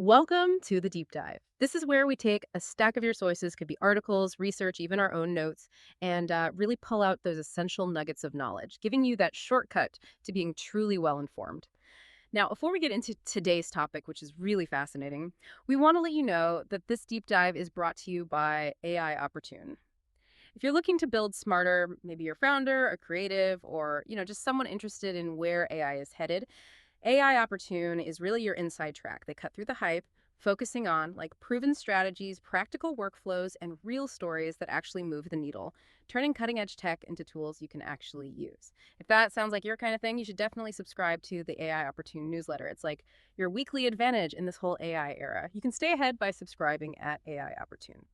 Welcome to the deep dive. This is where we take a stack of your sources, could be articles, research, even our own notes, and really pull out those essential nuggets of knowledge, giving you that shortcut to being truly well informed. Now, before we get into today's topic, which is really fascinating, we want to let you know that this deep dive is brought to you by AI Opportune. If you're looking to build smarter, maybe you're a founder, a creative, or just someone interested in where AI is headed, AI Opportune is really your inside track. They cut through the hype, focusing on proven strategies, practical workflows, and real stories that actually move the needle, turning cutting edge tech into tools you can actually use. If that sounds like your kind of thing, you should definitely subscribe to the AI Opportune newsletter. It's like your weekly advantage in this whole AI era. You can stay ahead by subscribing at AI Opportune.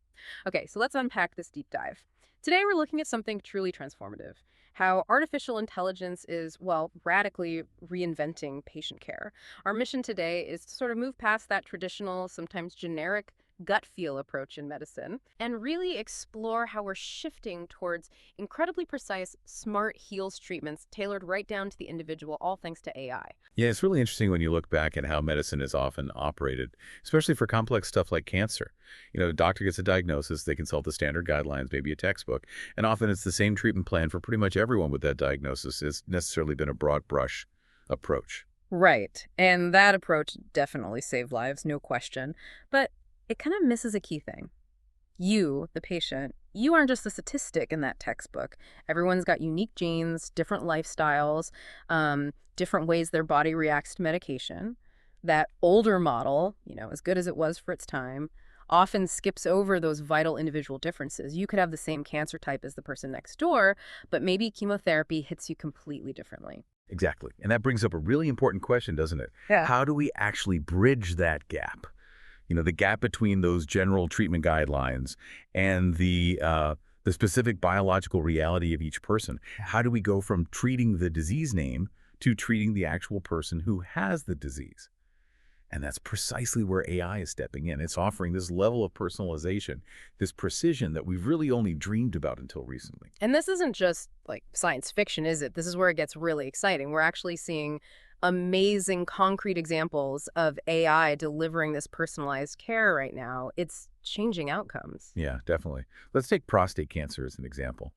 Okay, so let's unpack this deep dive. Today, we're looking at something truly transformative, how artificial intelligence is, well, radically reinventing patient care. Our mission today is to sort of move past that traditional, sometimes generic gut feel approach in medicine and really explore how we're shifting towards incredibly precise, smart heals treatments tailored right down to the individual, all thanks to AI. Yeah, it's really interesting when you look back at how medicine is often operated, especially for complex stuff like cancer. A doctor gets a diagnosis, they consult the standard guidelines, maybe a textbook, and often it's the same treatment plan for pretty much everyone with that diagnosis. It's necessarily been a broad brush approach. Right. And that approach definitely saved lives, no question. But it kind of misses a key thing. You, the patient, you aren't just a statistic in that textbook. Everyone's got unique genes, different lifestyles, different ways their body reacts to medication. That older model, as good as it was for its time, often skips over those vital individual differences. You could have the same cancer type as the person next door, but maybe chemotherapy hits you completely differently. Exactly. And that brings up a really important question, doesn't it? Yeah. How do we actually bridge that gap? The gap between those general treatment guidelines and the specific biological reality of each person. How do we go from treating the disease name to treating the actual person who has the disease? And that's precisely where AI is stepping in. It's offering this level of personalization, this precision that we've really only dreamed about until recently. And this isn't just science fiction, is it? This is where it gets really exciting. We're actually seeing amazing concrete examples of AI delivering this personalized care right now. It's changing outcomes. Yeah, definitely. Let's take prostate cancer as an example.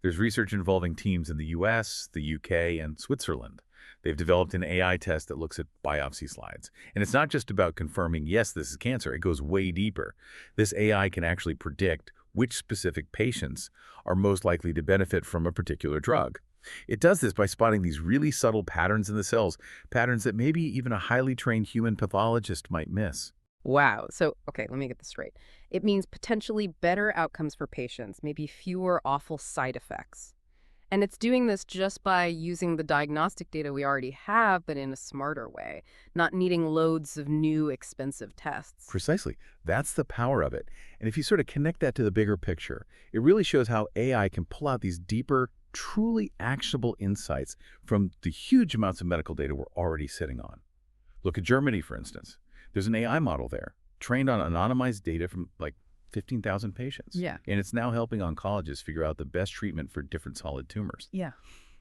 There's research involving teams in the US, the UK, and Switzerland. They've developed an AI test that looks at biopsy slides. And it's not just about confirming, yes, this is cancer. It goes way deeper. This AI can actually predict which specific patients are most likely to benefit from a particular drug. It does this by spotting these really subtle patterns in the cells, patterns that maybe even a highly trained human pathologist might miss. Wow. So, okay, let me get this straight. It means potentially better outcomes for patients, maybe fewer awful side effects. And it's doing this just by using the diagnostic data we already have, but in a smarter way, not needing loads of new expensive tests. Precisely. That's the power of it. And if you sort of connect that to the bigger picture, it really shows how AI can pull out these deeper, truly actionable insights from the huge amounts of medical data we're already sitting on. Look at Germany, for instance. There's an AI model there, trained on anonymized data from 15,000 patients. Yeah. And it's now helping oncologists figure out the best treatment for different solid tumors. Yeah.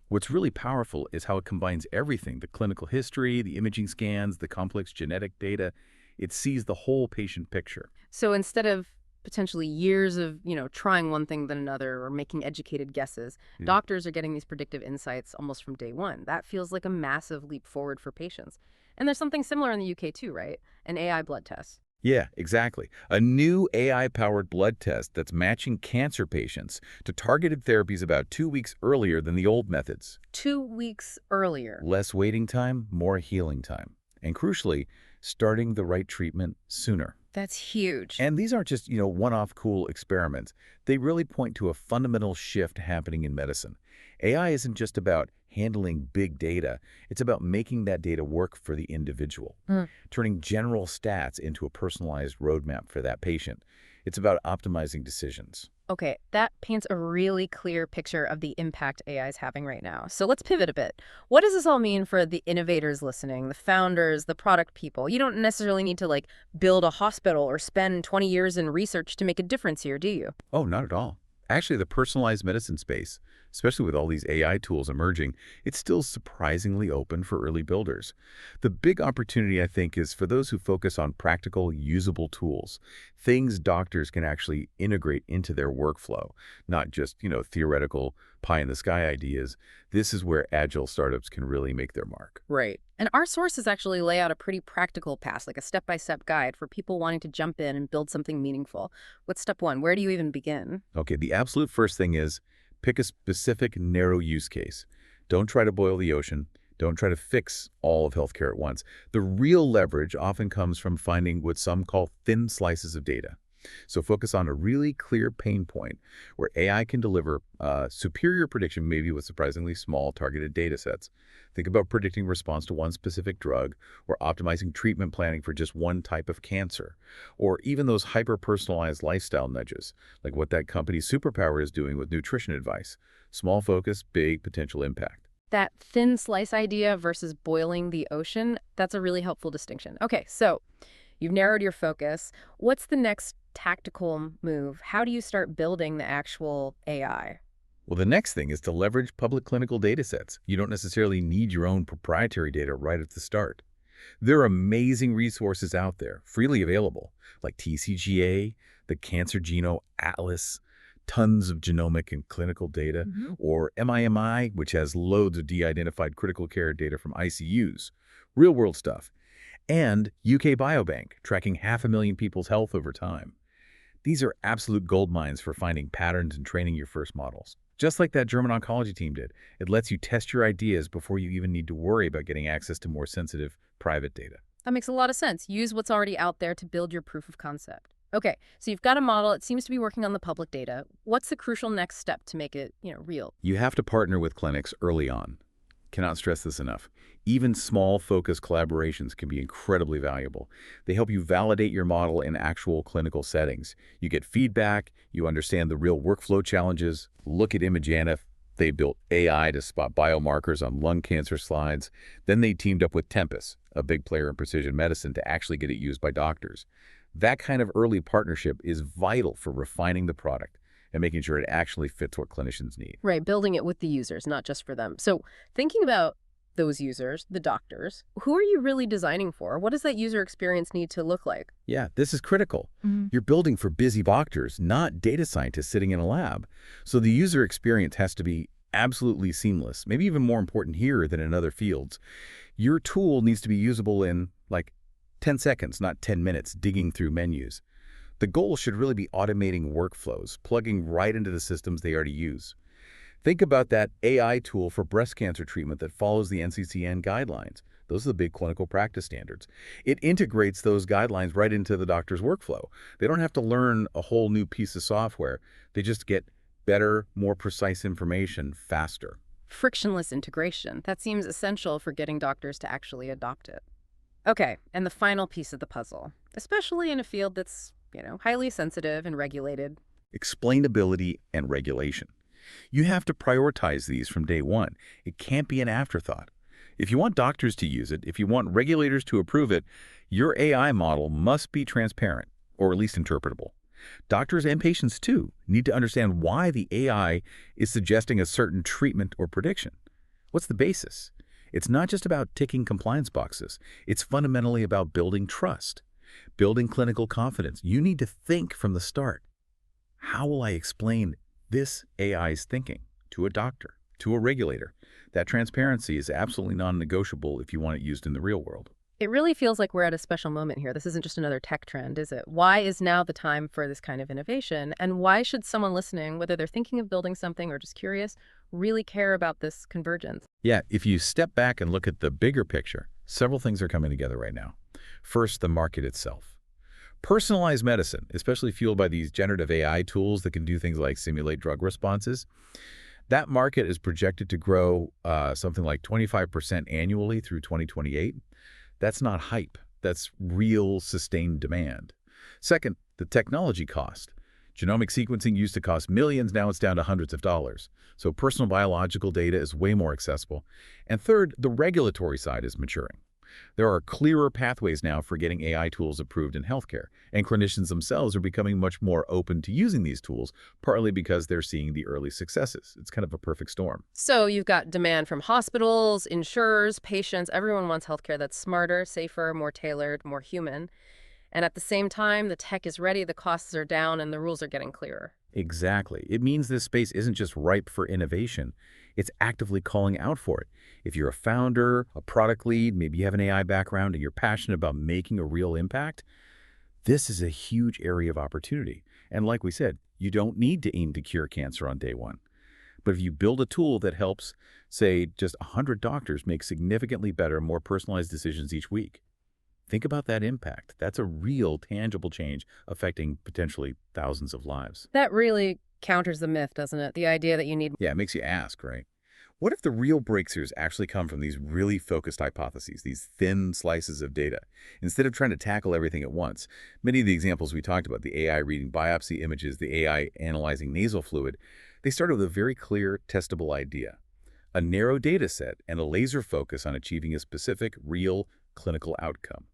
What's really powerful is how it combines everything, the clinical history, the imaging scans, the complex genetic data. It sees the whole patient picture. So instead of potentially years of, trying one thing then another or making educated guesses, doctors are getting these predictive insights almost from day one. That feels like a massive leap forward for patients. And there's something similar in the UK too, right? An AI blood test. Yeah, exactly. A new AI-powered blood test that's matching cancer patients to targeted therapies about 2 weeks earlier than the old methods. 2 weeks earlier. Less waiting time, more healing time. And crucially, starting the right treatment sooner. That's huge. And these aren't just, one-off cool experiments. They really point to a fundamental shift happening in medicine. AI isn't just about handling big data. It's about making that data work for the individual, turning general stats into a personalized roadmap for that patient. It's about optimizing decisions. Okay, that paints a really clear picture of the impact AI is having right now. So let's pivot a bit. What does this all mean for the innovators listening, the founders, the product people? You don't necessarily need to build a hospital or spend 20 years in research to make a difference here, do you? Oh, not at all. Actually, the personalized medicine space, especially with all these AI tools emerging, it's still surprisingly open for early builders. The big opportunity, I think, is for those who focus on practical, usable tools, things doctors can actually integrate into their workflow, not just, theoretical pie-in-the-sky ideas. This is where agile startups can really make their mark. Right. And our sources actually lay out a pretty practical path, like a step-by-step guide for people wanting to jump in and build something meaningful. What's step one? Where do you even begin? Okay, the absolute first thing is pick a specific narrow use case. Don't try to boil the ocean. Don't try to fix all of healthcare at once. The real leverage often comes from finding what some call thin slices of data. So focus on a really clear pain point where AI can deliver superior prediction, maybe with surprisingly small targeted data sets. Think about predicting response to one specific drug or optimizing treatment planning for just one type of cancer, or even those hyper-personalized lifestyle nudges, like what that company's superpower is doing with nutrition advice. Small focus, big potential impact. That thin slice idea versus boiling the ocean, that's a really helpful distinction. Okay, so you've narrowed your focus. What's the next tactical move? How do you start building the actual AI? Well, the next thing is to leverage public clinical data sets. You don't necessarily need your own proprietary data right at the start. There are amazing resources out there, freely available, like TCGA, the Cancer Genome Atlas, tons of genomic and clinical data, or MIMI, which has loads of de-identified critical care data from ICUs, real-world stuff, and UK Biobank, tracking 500,000 people's health over time. These are absolute gold mines for finding patterns and training your first models. Just like that German oncology team did, it lets you test your ideas before you even need to worry about getting access to more sensitive, private data. That makes a lot of sense. Use what's already out there to build your proof of concept. Okay, so you've got a model. It seems to be working on the public data. What's the crucial next step to make it, real? You have to partner with clinics early on. Cannot stress this enough. Even small, focused collaborations can be incredibly valuable. They help you validate your model in actual clinical settings. You get feedback, you understand the real workflow challenges. Look at Imageana. They built AI to spot biomarkers on lung cancer slides. Then they teamed up with Tempus, a big player in precision medicine, to actually get it used by doctors. That kind of early partnership is vital for refining the product and making sure it actually fits what clinicians need. Right, building it with the users, not just for them. So thinking about those users, the doctors, who are you really designing for? What does that user experience need to look like? Yeah, this is critical. You're building for busy doctors, not data scientists sitting in a lab. So the user experience has to be absolutely seamless, maybe even more important here than in other fields. Your tool needs to be usable in, 10 seconds, not 10 minutes, digging through menus. The goal should really be automating workflows, plugging right into the systems they already use. Think about that AI tool for breast cancer treatment that follows the NCCN guidelines. Those are the big clinical practice standards. It integrates those guidelines right into the doctor's workflow. They don't have to learn a whole new piece of software. They just get better, more precise information faster. Frictionless integration. That seems essential for getting doctors to actually adopt it. Okay, and the final piece of the puzzle, especially in a field that's, highly sensitive and regulated. Explainability and regulation. You have to prioritize these from day one. It can't be an afterthought. If you want doctors to use it, if you want regulators to approve it, your AI model must be transparent, or at least interpretable. Doctors and patients, too, need to understand why the AI is suggesting a certain treatment or prediction. What's the basis? It's not just about ticking compliance boxes. It's fundamentally about building trust, building clinical confidence. You need to think from the start. How will I explain this AI's thinking to a doctor, to a regulator? That transparency is absolutely non-negotiable if you want it used in the real world. It really feels like we're at a special moment here. This isn't just another tech trend, is it? Why is now the time for this kind of innovation? And why should someone listening, whether they're thinking of building something or just curious, really care about this convergence? Yeah, if you step back and look at the bigger picture, several things are coming together right now. First, the market itself. Personalized medicine, especially fueled by these generative AI tools that can do things like simulate drug responses, that market is projected to grow something like 25% annually through 2028. That's not hype. That's real sustained demand. Second, the technology cost. Genomic sequencing used to cost millions, now it's down to hundreds of dollars. So personal biological data is way more accessible. And third, the regulatory side is maturing. There are clearer pathways now for getting AI tools approved in healthcare, and clinicians themselves are becoming much more open to using these tools, partly because they're seeing the early successes. It's kind of a perfect storm. So you've got demand from hospitals, insurers, patients. Everyone wants healthcare that's smarter, safer, more tailored, more human. And at the same time, the tech is ready, the costs are down, and the rules are getting clearer. Exactly. It means this space isn't just ripe for innovation, it's actively calling out for it. If you're a founder, a product lead, maybe you have an AI background and you're passionate about making a real impact, this is a huge area of opportunity. And like we said, you don't need to aim to cure cancer on day one. But if you build a tool that helps, say, just 100 doctors make significantly better, more personalized decisions each week, think about that impact. That's a real, tangible change affecting potentially thousands of lives. That really counters the myth, doesn't it? The idea that you need. Yeah, it makes you ask, right? What if the real breakthroughs actually come from these really focused hypotheses, these thin slices of data? Instead of trying to tackle everything at once, many of the examples we talked about, the AI reading biopsy images, the AI analyzing nasal fluid, they started with a very clear, testable idea. A narrow data set and a laser focus on achieving a specific, real, clinical outcome.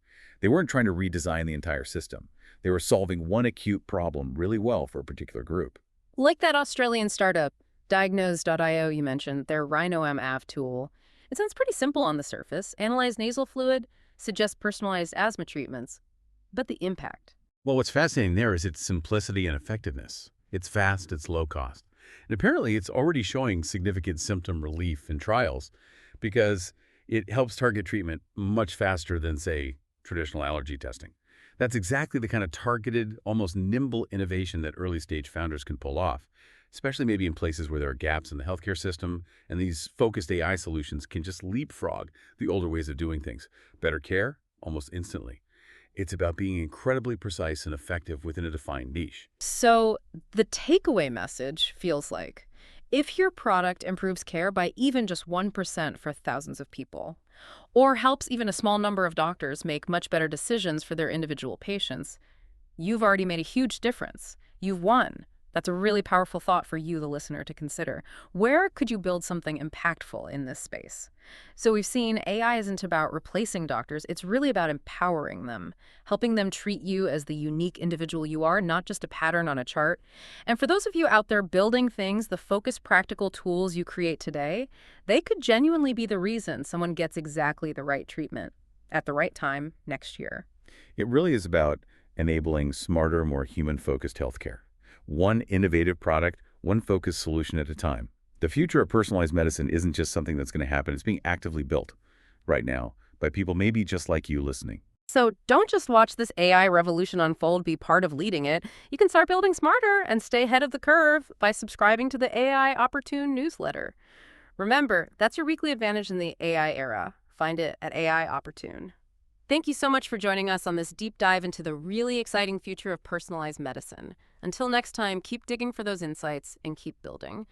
They weren't trying to redesign the entire system. They were solving one acute problem really well for a particular group. Like that Australian startup, Diagnose.io you mentioned, their RhinoM-AV tool. It sounds pretty simple on the surface. Analyze nasal fluid, suggest personalized asthma treatments. But the impact. Well, what's fascinating there is its simplicity and effectiveness. It's fast, it's low cost. And apparently it's already showing significant symptom relief in trials because it helps target treatment much faster than, say, traditional allergy testing. That's exactly the kind of targeted, almost nimble innovation that early-stage founders can pull off, especially maybe in places where there are gaps in the healthcare system, and these focused AI solutions can just leapfrog the older ways of doing things. Better care, almost instantly. It's about being incredibly precise and effective within a defined niche. So the takeaway message feels like, if your product improves care by even just 1% for thousands of people, or helps even a small number of doctors make much better decisions for their individual patients, you've already made a huge difference. You've won. That's a really powerful thought for you, the listener, to consider. Where could you build something impactful in this space? So we've seen AI isn't about replacing doctors. It's really about empowering them, helping them treat you as the unique individual you are, not just a pattern on a chart. And for those of you out there building things, the focused, practical tools you create today, they could genuinely be the reason someone gets exactly the right treatment at the right time next year. It really is about enabling smarter, more human-focused healthcare. One innovative product, one focused solution at a time. The future of personalized medicine isn't just something that's going to happen. It's being actively built right now by people maybe just like you listening. So don't just watch this AI revolution unfold, be part of leading it. You can start building smarter and stay ahead of the curve by subscribing to the AI Opportune newsletter. Remember, that's your weekly advantage in the AI era. Find it at AI Opportune. Thank you so much for joining us on this deep dive into the really exciting future of personalized medicine. Until next time, keep digging for those insights and keep building.